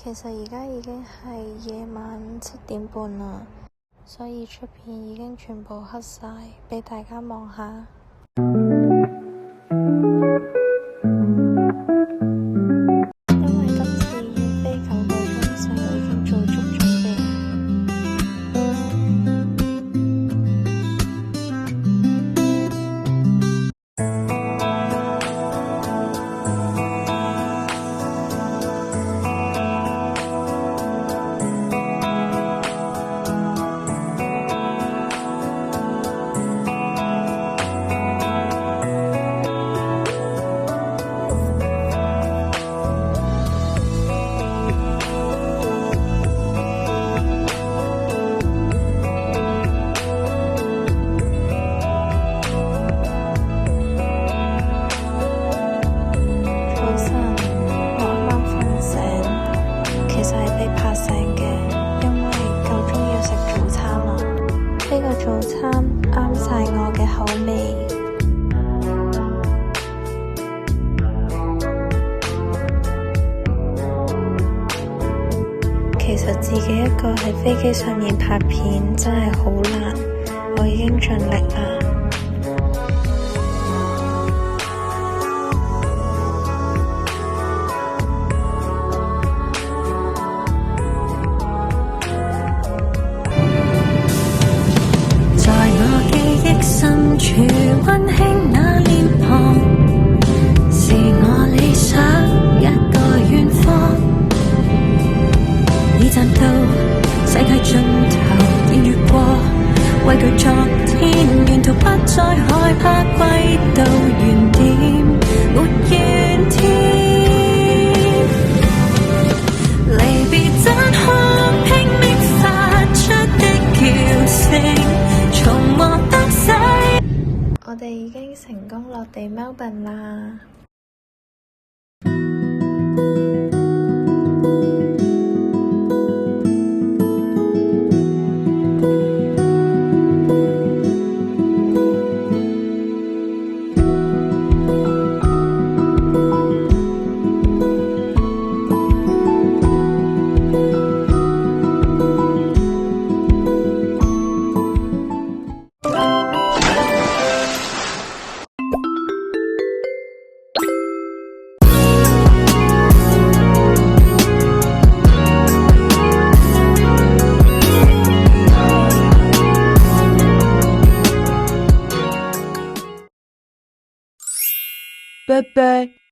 其實而家已經係夜晚7點半啦，所以出邊已經全部黑晒，畀大家望下。因為今次要飛9個鐘，所以我已經做足準備。呢個早餐啱晒我嘅口味。其實自己一個喺飛機上面拍片真係好難，我已經盡力啦。深處溫馨那臉龐，是我理想一個遠方。已站到世界盡頭，已越過畏懼昨天，沿途不再害怕，歸到原點，沒怨天。離別真空拼命發出的叫聲，從莫得勢。我哋已經成功落地 Melbourne 啦！拜拜。